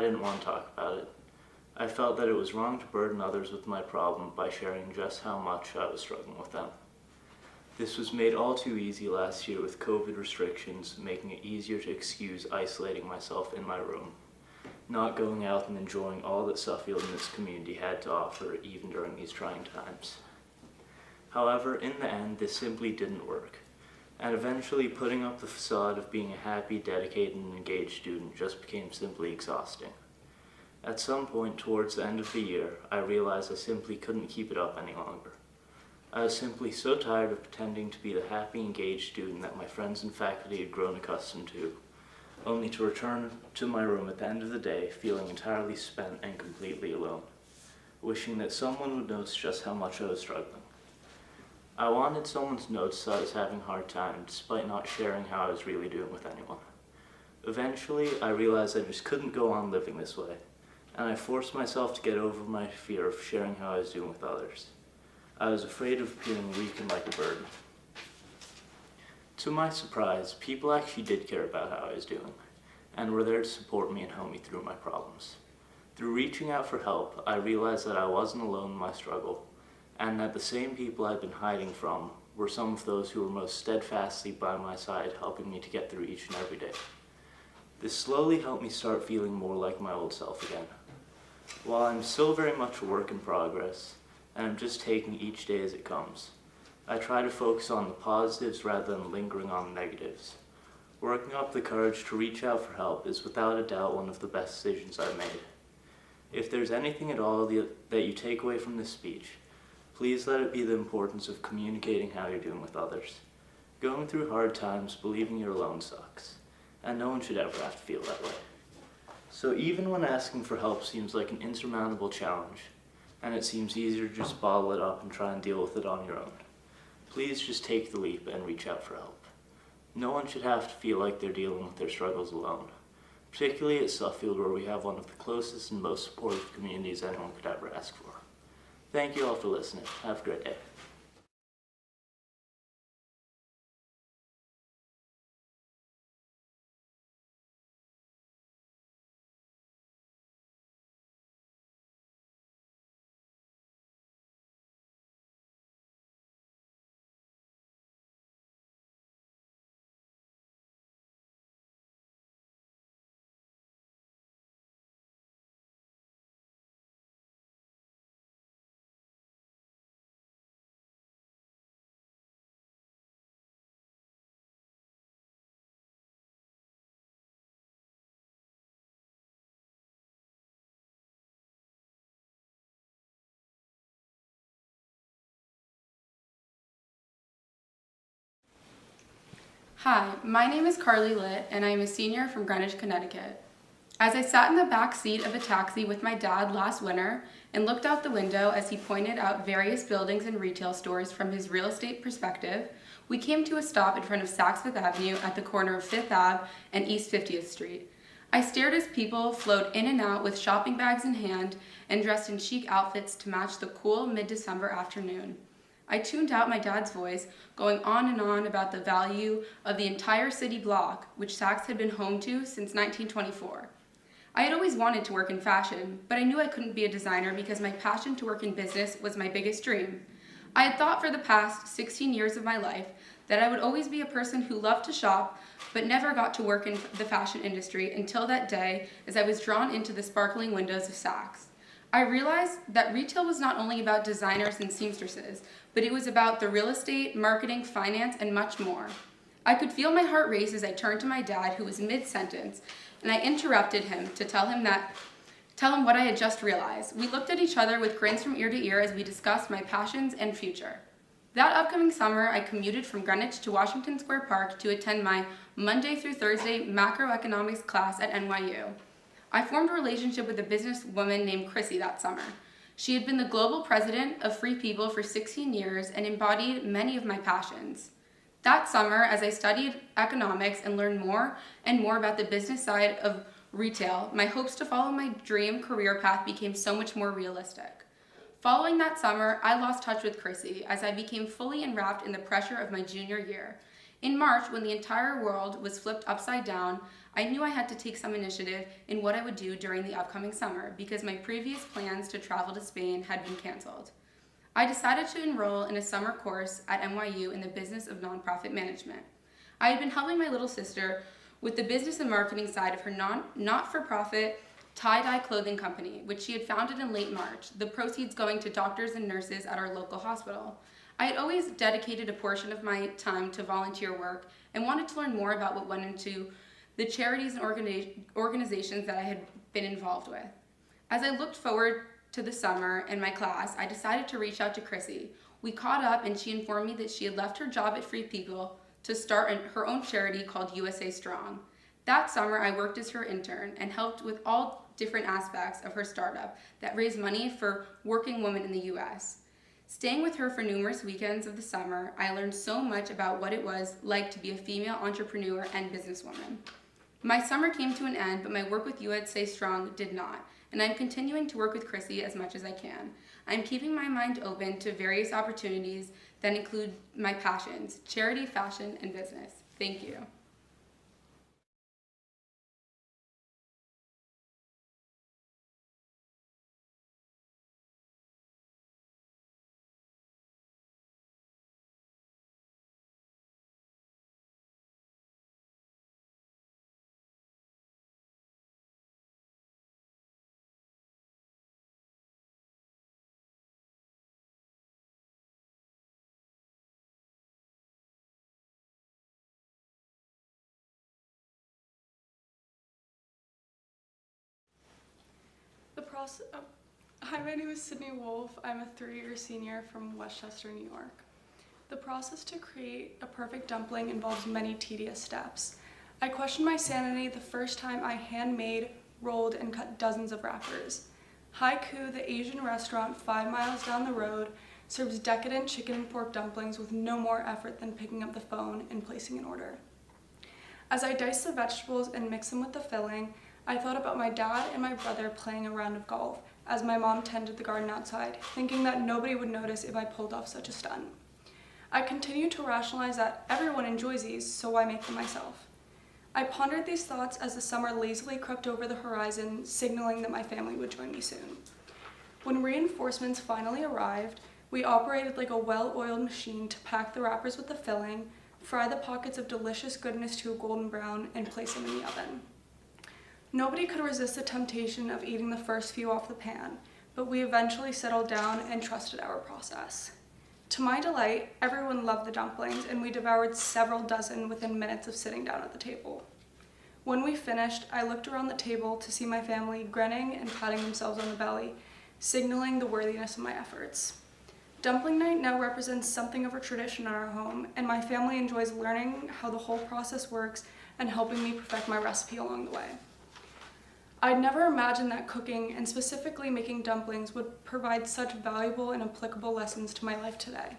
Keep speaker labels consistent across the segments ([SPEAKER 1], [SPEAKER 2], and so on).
[SPEAKER 1] didn't want to talk about it. I felt that it was wrong to burden others with my problem by sharing just how much I was struggling with them. This was made all too easy last year with COVID restrictions, making it easier to excuse isolating myself in my room, not going out and enjoying all that Suffield and its community had to offer even during these trying times. However, in the end, this simply didn't work, and eventually putting up the facade of being a happy, dedicated, and engaged student just became simply exhausting. At some point towards the end of the year, I realized I simply couldn't keep it up any longer. I was simply so tired of pretending to be the happy, engaged student that my friends and faculty had grown accustomed to, only to return to my room at the end of the day feeling entirely spent and completely alone, wishing that someone would notice just how much I was struggling. I wanted someone to notice I was having a hard time despite not sharing how I was really doing with anyone. Eventually, I realized I just couldn't go on living this way, and I forced myself to get over my fear of sharing how I was doing with others. I was afraid of appearing weak and like a burden. To my surprise, people actually did care about how I was doing, and were there to support me and help me through my problems. Through reaching out for help, I realized that I wasn't alone in my struggle, and that the same people I'd been hiding from were some of those who were most steadfastly by my side, helping me to get through each and every day. This slowly helped me start feeling more like my old self again. While I'm still very much a work in progress, and I'm just taking each day as it comes, I try to focus on the positives rather than lingering on the negatives. Working up the courage to reach out for help is without a doubt one of the best decisions I've made. If there's anything at all that you take away from this speech, please let it be the importance of communicating how you're doing with others. Going through hard times, believing you're alone sucks, and no one should ever have to feel that way. So even when asking for help seems like an insurmountable challenge, and it seems easier to just bottle it up and try and deal with it on your own, please just take the leap and reach out for help. No one should have to feel like they're dealing with their struggles alone, particularly at Suffield, where we have one of the closest and most supportive communities anyone could ever ask for. Thank you all for listening. Have a great day.
[SPEAKER 2] Hi, my name is Carly Litt, and I am a senior from Greenwich, Connecticut. As I sat in the back seat of a taxi with my dad last winter and looked out the window as he pointed out various buildings and retail stores from his real estate perspective, we came to a stop in front of Saks Fifth Avenue at the corner of Fifth Ave and East 50th Street. I stared as people flowed in and out with shopping bags in hand and dressed in chic outfits to match the cool mid-December afternoon. I tuned out my dad's voice, going on and on about the value of the entire city block, which Saks had been home to since 1924. I had always wanted to work in fashion, but I knew I couldn't be a designer because my passion to work in business was my biggest dream. I had thought for the past 16 years of my life that I would always be a person who loved to shop, but never got to work in the fashion industry until that day as I was drawn into the sparkling windows of Saks. I realized that retail was not only about designers and seamstresses, but it was about the real estate, marketing, finance, and much more. I could feel my heart race as I turned to my dad, who was mid-sentence, and I interrupted him to tell him what I had just realized. We looked at each other with grins from ear to ear as we discussed my passions and future. That upcoming summer, I commuted from Greenwich to Washington Square Park to attend my Monday through Thursday macroeconomics class at NYU. I formed a relationship with a businesswoman named Chrissy that summer. She had been the global president of Free People for 16 years and embodied many of my passions. That summer, as I studied economics and learned more and more about the business side of retail, my hopes to follow my dream career path became so much more realistic. Following that summer, I lost touch with Chrissy as I became fully enwrapped in the pressure of my junior year. In March, when the entire world was flipped upside down, I knew I had to take some initiative in what I would do during the upcoming summer because my previous plans to travel to Spain had been canceled. I decided to enroll in a summer course at NYU in the business of nonprofit management. I had been helping my little sister with the business and marketing side of her not-for-profit tie-dye clothing company, which she had founded in late March, the proceeds going to doctors and nurses at our local hospital. I had always dedicated a portion of my time to volunteer work and wanted to learn more about what went into the charities and organizations that I had been involved with. As I looked forward to the summer and my class, I decided to reach out to Chrissy. We caught up and she informed me that she had left her job at Free People to start her own charity called USA Strong. That summer, I worked as her intern and helped with all different aspects of her startup that raised money for working women in the US. Staying with her for numerous weekends of the summer, I learned so much about what it was like to be a female entrepreneur and businesswoman. My summer came to an end, but my work with USA Strong did not, and I'm continuing to work with Chrissy as much as I can. I'm keeping my mind open to various opportunities that include my passions, charity, fashion, and business. Thank you.
[SPEAKER 3] The process. Hi, my name is Sydney Wolf. I'm a 3-year senior from Westchester, New York. The process to create a perfect dumpling involves many tedious steps. I questioned my sanity the first time I handmade, rolled, and cut dozens of wrappers. Haiku, the Asian restaurant 5 miles down the road, serves decadent chicken and pork dumplings with no more effort than picking up the phone and placing an order. As I diced the vegetables and mixed them with the filling, I thought about my dad and my brother playing a round of golf as my mom tended the garden outside, thinking that nobody would notice if I pulled off such a stunt. I continued to rationalize that everyone enjoys these, so why make them myself? I pondered these thoughts as the summer lazily crept over the horizon, signaling that my family would join me soon. When reinforcements finally arrived, we operated like a well-oiled machine to pack the wrappers with the filling, fry the pockets of delicious goodness to a golden brown, and place them in the oven. Nobody could resist the temptation of eating the first few off the pan, but we eventually settled down and trusted our process. To my delight, everyone loved the dumplings, and we devoured several dozen within minutes of sitting down at the table. When we finished, I looked around the table to see my family grinning and patting themselves on the belly, signaling the worthiness of my efforts. Dumpling night now represents something of a tradition in our home, and my family enjoys learning how the whole process works and helping me perfect my recipe along the way. I'd never imagined that cooking, and specifically making dumplings, would provide such valuable and applicable lessons to my life today.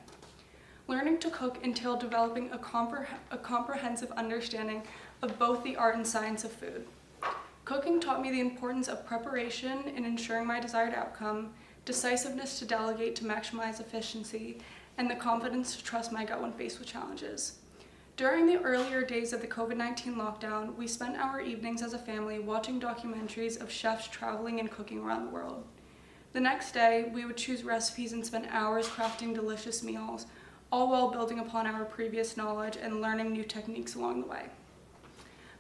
[SPEAKER 3] Learning to cook entailed developing a comprehensive understanding of both the art and science of food. Cooking taught me the importance of preparation in ensuring my desired outcome, decisiveness to delegate to maximize efficiency, and the confidence to trust my gut when faced with challenges. During the earlier days of the COVID-19 lockdown, we spent our evenings as a family watching documentaries of chefs traveling and cooking around the world. The next day, we would choose recipes and spend hours crafting delicious meals, all while building upon our previous knowledge and learning new techniques along the way.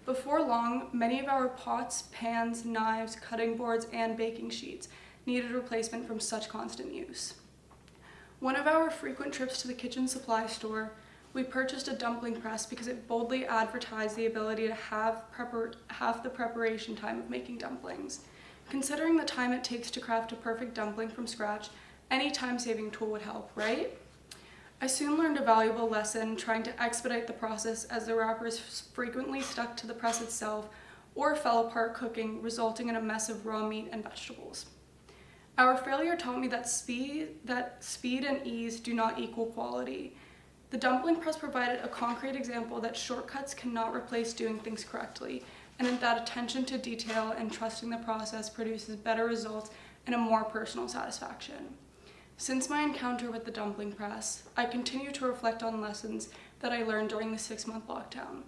[SPEAKER 3] Before long, many of our pots, pans, knives, cutting boards, and baking sheets needed replacement from such constant use. One of our frequent trips to the kitchen supply store, we purchased a dumpling press because it boldly advertised the ability to have half the preparation time of making dumplings. Considering the time it takes to craft a perfect dumpling from scratch, any time-saving tool would help, right? I soon learned a valuable lesson trying to expedite the process as the wrappers frequently stuck to the press itself or fell apart cooking, resulting in a mess of raw meat and vegetables. Our failure taught me that speed and ease do not equal quality. The dumpling press provided a concrete example that shortcuts cannot replace doing things correctly, and that attention to detail and trusting the process produces better results and a more personal satisfaction. Since my encounter with the dumpling press, I continue to reflect on lessons that I learned during the 6-month lockdown.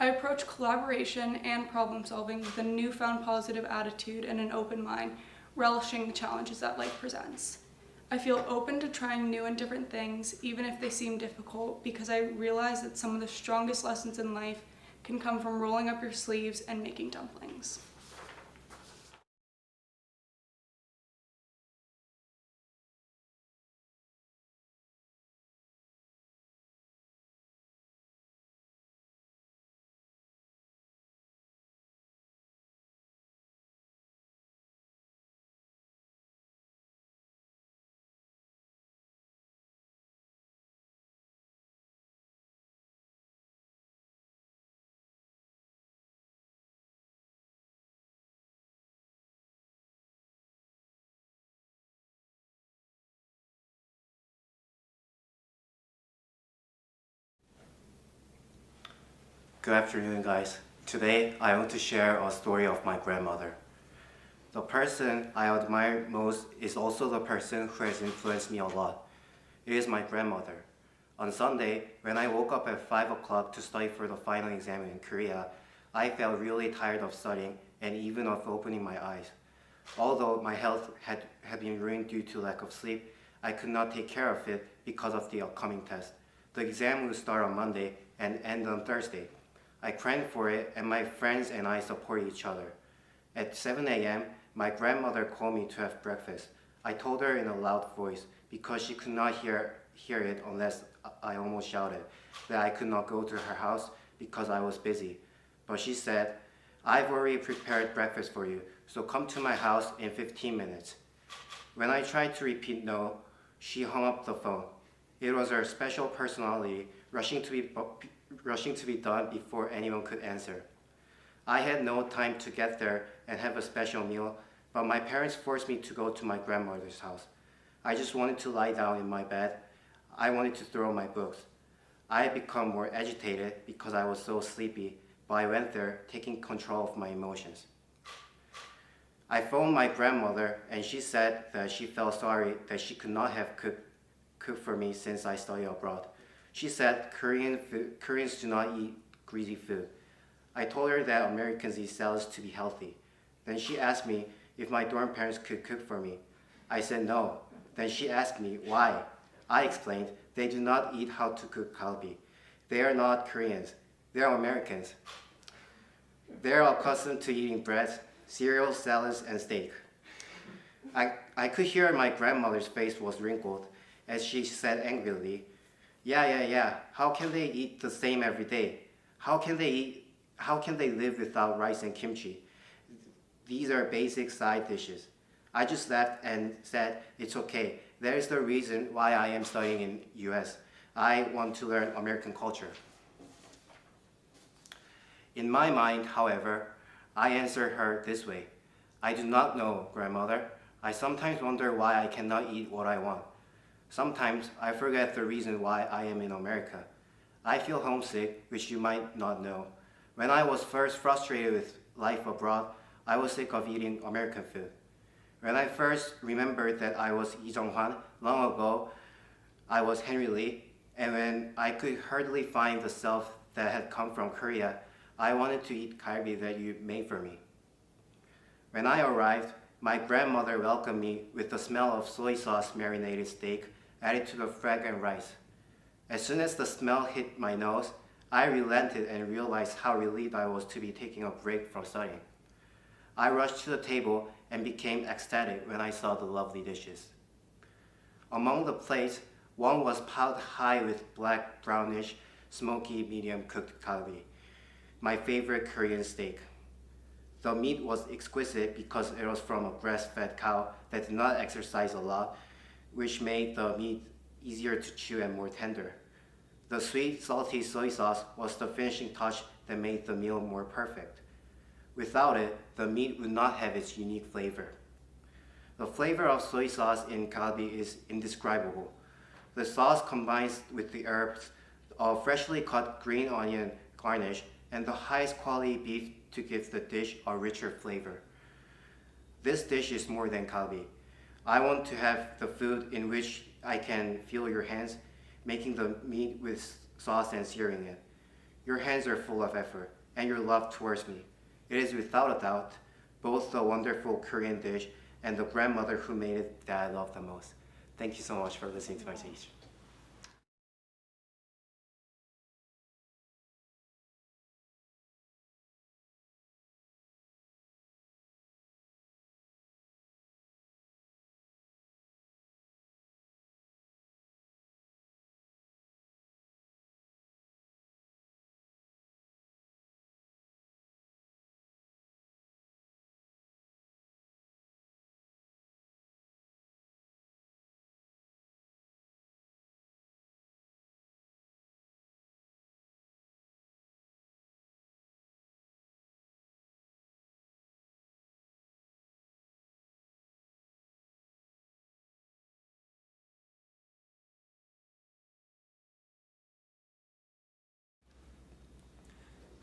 [SPEAKER 3] I approach collaboration and problem solving with a newfound positive attitude and an open mind, relishing the challenges that life presents. I feel open to trying new and different things, even if they seem difficult, because I realize that some of the strongest lessons in life can come from rolling up your sleeves and making dumplings.
[SPEAKER 4] Good afternoon, guys. Today, I want to share a story of my grandmother. The person I admire most is also the person who has influenced me a lot. It is my grandmother. On Sunday, when I woke up at 5 o'clock to study for the final exam in Korea, I felt really tired of studying and even of opening my eyes. Although my health had been ruined due to lack of sleep, I could not take care of it because of the upcoming test. The exam will start on Monday and end on Thursday. I crammed for it, and my friends and I support each other. At 7 a.m., my grandmother called me to have breakfast. I told her in a loud voice, because she could not hear it unless I almost shouted, that I could not go to her house because I was busy. But she said, "I've already prepared breakfast for you, so come to my house in 15 minutes. When I tried to repeat no, she hung up the phone. It was her special personality, rushing to be done before anyone could answer. I had no time to get there and have a special meal, but my parents forced me to go to my grandmother's house. I just wanted to lie down in my bed. I wanted to throw my books. I had become more agitated because I was so sleepy, but I went there, taking control of my emotions. I phoned my grandmother, and she said that she felt sorry that she could not have cooked for me since I studied abroad. She said Koreans do not eat greasy food. I told her that Americans eat salads to be healthy. Then she asked me if my dorm parents could cook for me. I said no. Then she asked me why. I explained they do not eat how to cook kalbi. They are not Koreans. They are Americans. They are accustomed to eating breads, cereal, salads, and steak. I could hear my grandmother's face was wrinkled as she said angrily, Yeah. How can they eat the same every day? How can they live without rice and kimchi? These are basic side dishes. I just laughed and said, it's okay. That is the reason why I am studying in US. I want to learn American culture. In my mind, however, I answered her this way. I do not know, grandmother. I sometimes wonder why I cannot eat what I want. Sometimes I forget the reason why I am in America. I feel homesick, which you might not know. When I was first frustrated with life abroad, I was sick of eating American food. When I first remembered that I was Lee Jung-hwan, long ago, I was Henry Lee, and when I could hardly find the self that had come from Korea, I wanted to eat kalbi that you made for me. When I arrived, my grandmother welcomed me with the smell of soy sauce marinated steak added to the fragrant rice. As soon as the smell hit my nose, I relented and realized how relieved I was to be taking a break from studying. I rushed to the table and became ecstatic when I saw the lovely dishes. Among the plates, one was piled high with black, brownish, smoky, medium-cooked kalbi, my favorite Korean steak. The meat was exquisite because it was from a grass-fed cow that did not exercise a lot, which made the meat easier to chew and more tender. The sweet, salty soy sauce was the finishing touch that made the meal more perfect. Without it, the meat would not have its unique flavor. The flavor of soy sauce in kalbi is indescribable. The sauce combines with the herbs of freshly cut green onion garnish and the highest quality beef to give the dish a richer flavor. This dish is more than kalbi. I want to have the food in which I can feel your hands making the meat with sauce and searing it. Your hands are full of effort, and your love towards me. It is without a doubt both the wonderful Korean dish and the grandmother who made it that I love the most. Thank you so much for listening to my speech.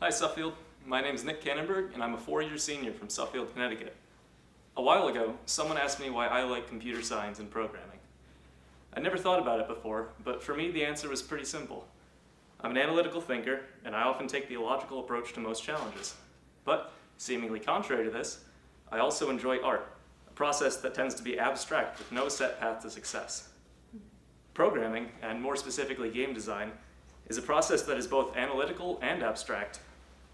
[SPEAKER 5] Hi Suffield, my name is Nick Cannonberg and I'm a 4-year senior from Suffield, Connecticut. A while ago, someone asked me why I like computer science and programming. I never thought about it before, but for me the answer was pretty simple. I'm an analytical thinker and I often take the illogical approach to most challenges. But, seemingly contrary to this, I also enjoy art, a process that tends to be abstract with no set path to success. Programming, and more specifically game design, is a process that is both analytical and abstract.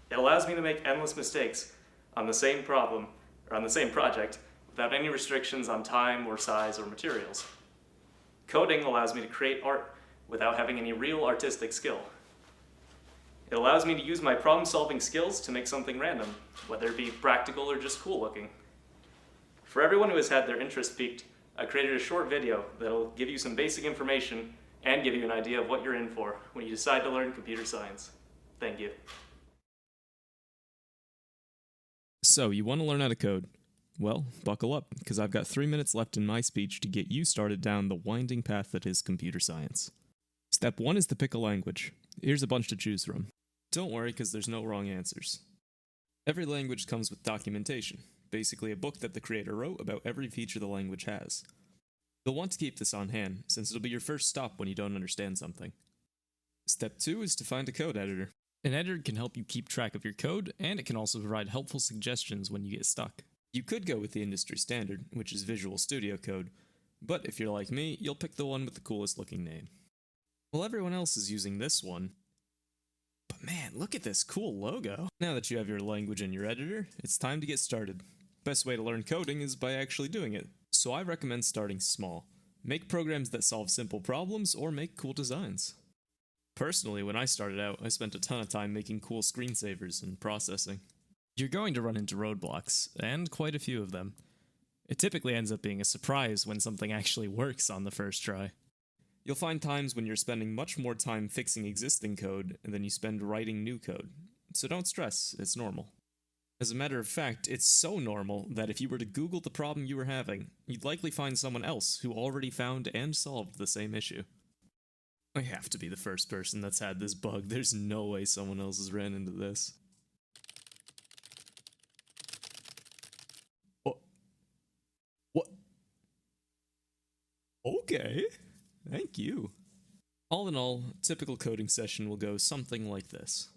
[SPEAKER 5] It allows me to make endless mistakes on the same problem, or on the same project, without any restrictions on time or size or materials. Coding allows me to create art without having any real artistic skill. It allows me to use my problem-solving skills to make something random, whether it be practical or just cool looking. For everyone who has had their interest piqued, I created a short video that'll give you some basic information and give you an idea of what you're in for when you decide to learn computer science. Thank you.
[SPEAKER 6] So, you want to learn how to code? Well, buckle up, because I've got 3 minutes left in my speech to get you started down the winding path that is computer science. Step 1 is to pick a language. Here's a bunch to choose from. Don't worry, because there's no wrong answers. Every language comes with documentation, basically a book that the creator wrote about every feature the language has. You'll want to keep this on hand, since it'll be your first stop when you don't understand something. Step 2 is to find a code editor. An editor can help you keep track of your code, and it can also provide helpful suggestions when you get stuck. You could go with the industry standard, which is Visual Studio Code, but if you're like me, you'll pick the one with the coolest looking name. Well, everyone else is using this one. But man, look at this cool logo! Now that you have your language in your editor, it's time to get started. Best way to learn coding is by actually doing it, so I recommend starting small. Make programs that solve simple problems or make cool designs. Personally, when I started out, I spent a ton of time making cool screensavers and processing. You're going to run into roadblocks, and quite a few of them. It typically ends up being a surprise when something actually works on the first try. You'll find times when you're spending much more time fixing existing code than you spend writing new code. So don't stress, it's normal. As a matter of fact, it's so normal that if you were to Google the problem you were having, you'd likely find someone else who already found and solved the same issue. I have to be the first person that's had this bug. There's no way someone else has ran into this. What? Okay. Thank you. All in all, a typical coding session will go something like this.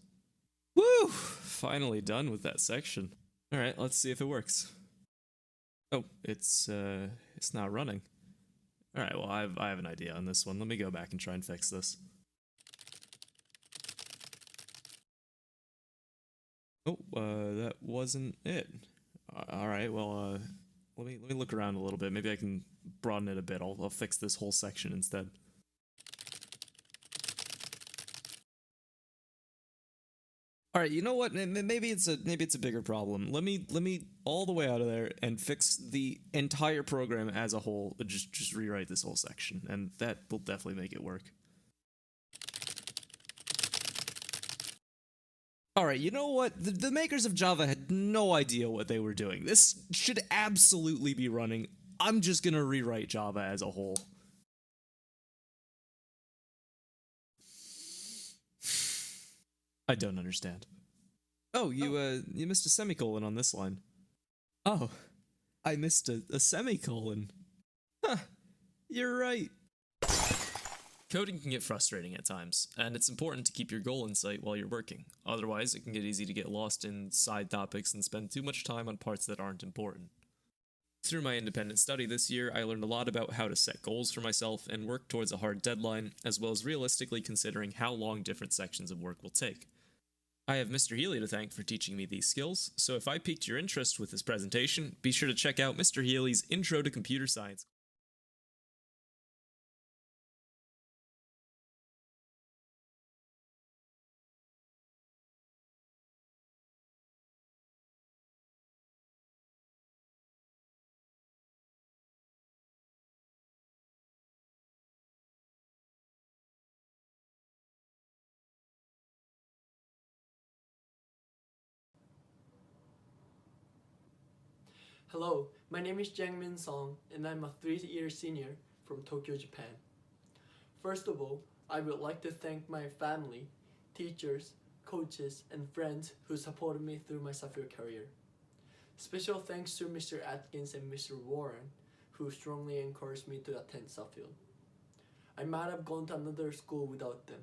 [SPEAKER 6] Woo! Finally done with that section. Alright, let's see if it works. Oh, it's not running. Alright, well, I have an idea on this one. Let me go back and try and fix this. Oh, that wasn't it. Alright, well, let me look around a little bit. Maybe I can broaden it a bit. I'll fix this whole section instead. Alright, you know what? Maybe it's a bigger problem. Let me all the way out of there and fix the entire program as a whole. Just rewrite this whole section, and that will definitely make it work. Alright, you know what? The makers of Java had no idea what they were doing. This should absolutely be running. I'm just gonna rewrite Java as a whole. I don't understand. Oh, you missed a semicolon on this line. Oh, I missed a semicolon. Huh, you're right. Coding can get frustrating at times, and it's important to keep your goal in sight while you're working. Otherwise, it can get easy to get lost in side topics and spend too much time on parts that aren't important. Through my independent study this year, I learned a lot about how to set goals for myself and work towards a hard deadline, as well as realistically considering how long different sections of work will take. I have Mr. Healy to thank for teaching me these skills, so if I piqued your interest with this presentation, be sure to check out Mr. Healy's Intro to Computer Science.
[SPEAKER 7] Hello, my name is Jangmin Song, and I'm a 3-year senior from Tokyo, Japan. First of all, I would like to thank my family, teachers, coaches, and friends who supported me through my Suffield career. Special thanks to Mr. Atkins and Mr. Warren, who strongly encouraged me to attend Suffield. I might have gone to another school without them.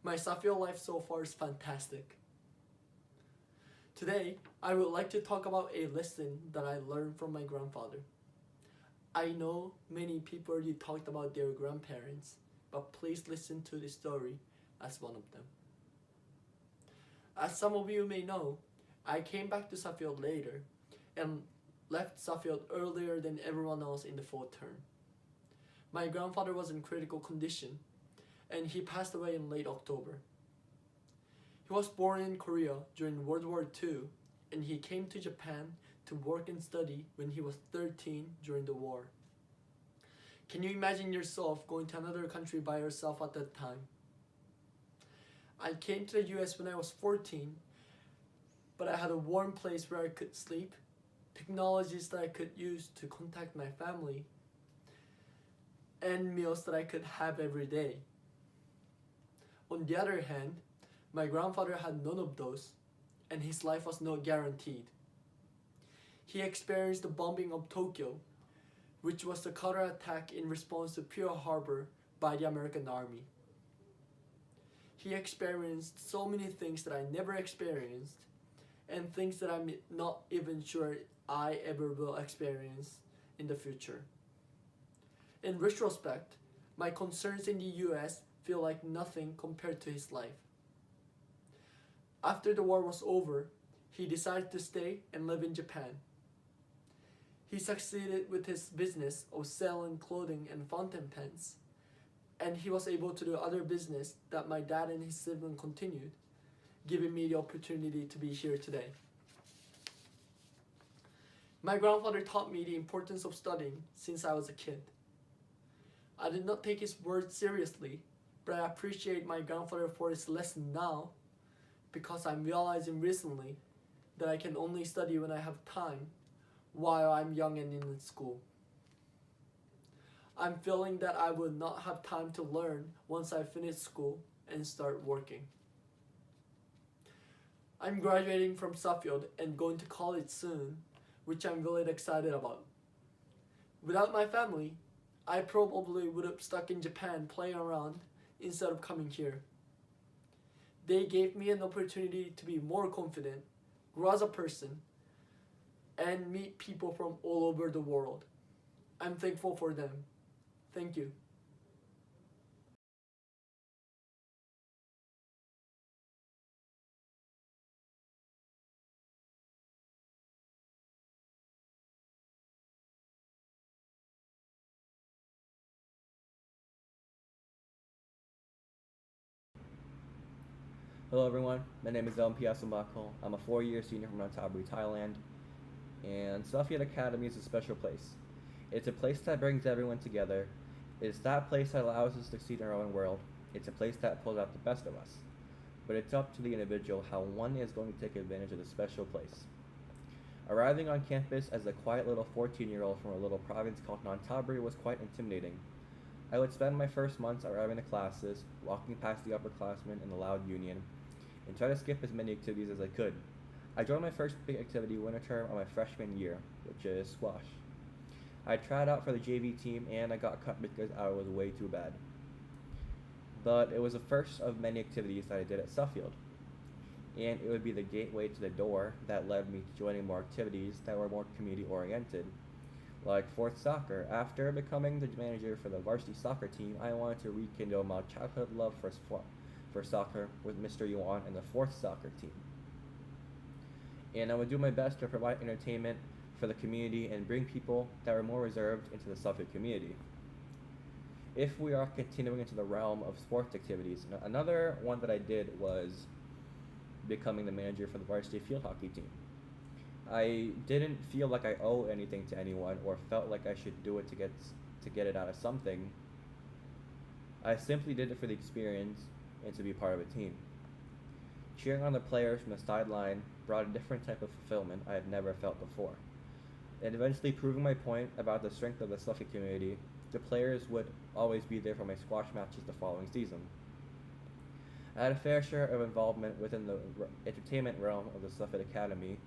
[SPEAKER 7] My Suffield life so far is fantastic. Today, I would like to talk about a lesson that I learned from my grandfather. I know many people already talked about their grandparents, but please listen to this story as one of them. As some of you may know, I came back to Suffield later and left Suffield earlier than everyone else in the fall term. My grandfather was in critical condition, and he passed away in late October. He was born in Korea during World War II, and he came to Japan to work and study when he was 13 during the war. Can you imagine yourself going to another country by yourself at that time? I came to the US when I was 14, but I had a warm place where I could sleep, technologies that I could use to contact my family, and meals that I could have every day. On the other hand, my grandfather had none of those, and his life was not guaranteed. He experienced the bombing of Tokyo, which was the counterattack in response to Pearl Harbor by the American Army. He experienced so many things that I never experienced, and things that I'm not even sure I ever will experience in the future. In retrospect, my concerns in the US feel like nothing compared to his life. After the war was over, he decided to stay and live in Japan. He succeeded with his business of selling clothing and fountain pens, and he was able to do other business that my dad and his sibling continued, giving me the opportunity to be here today. My grandfather taught me the importance of studying since I was a kid. I did not take his words seriously, but I appreciate my grandfather for his lesson now, because I'm realizing recently that I can only study when I have time while I'm young and in school. I'm feeling that I will not have time to learn once I finish school and start working. I'm graduating from Suffield and going to college soon, which I'm really excited about. Without my family, I probably would have stuck in Japan playing around instead of coming here. They gave me an opportunity to be more confident, grow as a person, and meet people from all over the world. I'm thankful for them. Thank you.
[SPEAKER 8] Hello everyone, my name is Elmpiya Sumbakul. I'm a 4-year senior from Nonthaburi, Thailand, and Suffield Academy is a special place. It's a place that brings everyone together. It's that place that allows us to succeed in our own world. It's a place that pulls out the best of us. But it's up to the individual how one is going to take advantage of this special place. Arriving on campus as a quiet little 14-year-old from a little province called Nonthaburi was quite intimidating. I would spend my first months arriving to classes, walking past the upperclassmen in the loud union, and try to skip as many activities as I could. I joined my first big activity winter term of my freshman year, which is squash. I tried out for the JV team and I got cut because I was way too bad. but it was the first of many activities that I did at Suffield. And it would be the gateway to the door that led me to joining more activities that were more community oriented, like fourth soccer. After becoming the manager for the varsity soccer team, I wanted to rekindle my childhood love for soccer with Mr. Yuan and the fourth soccer team. And I would do my best to provide entertainment for the community and bring people that were more reserved into the Suffield community. If we are continuing into the realm of sports activities, another one that I did was becoming the manager for the varsity field hockey team. I didn't feel like I owe anything to anyone or felt like I should do it to get it out of something. I simply did it for the experience and to be part of a team. Cheering on the players from the sideline brought a different type of fulfillment I had never felt before. And eventually proving my point about the strength of the Suffield community, the players would always be there for my squash matches the following season. I had a fair share of involvement within the entertainment realm of the Suffield Academy,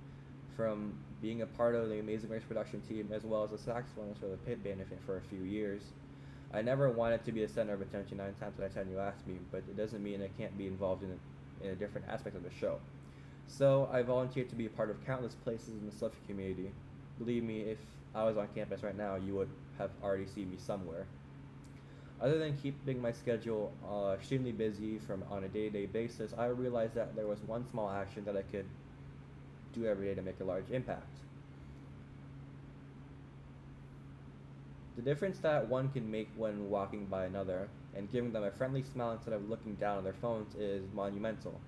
[SPEAKER 8] from being a part of the Amazing Race production team as well as a saxophonist for the pit band for a few years. I never wanted to be the center of attention 9 times out of 10 you ask me, but it doesn't mean I can't be involved in a different aspect of the show. So I volunteered to be a part of countless places in the Suffield community. Believe me, if I was on campus right now, you would have already seen me somewhere. Other than keeping my schedule extremely busy on a day-to-day basis, I realized that there was one small action that I could do every day to make a large impact. The difference that one can make when walking by another and giving them a friendly smile instead of looking down on their phones is monumental.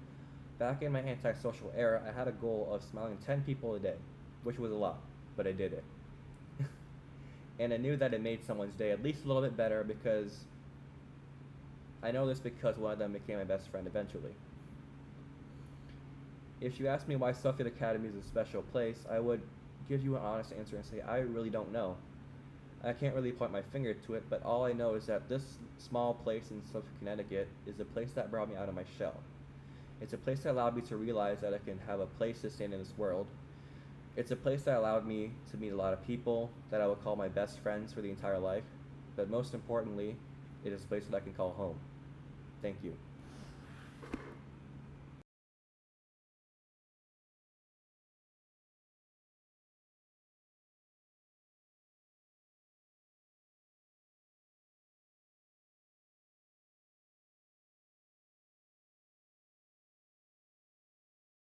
[SPEAKER 8] Back in my antisocial era, I had a goal of smiling 10 people a day, which was a lot, but I did it. And I knew that it made someone's day at least a little bit better, because I know this because one of them became my best friend eventually. If you ask me why Suffield Academy is a special place, I would give you an honest answer and say I really don't know. I can't really point my finger to it, but all I know is that this small place in Suffield, Connecticut is a place that brought me out of my shell. It's a place that allowed me to realize that I can have a place to stand in this world. It's a place that allowed me to meet a lot of people that I would call my best friends for the entire life. But most importantly, it is a place that I can call home. Thank you.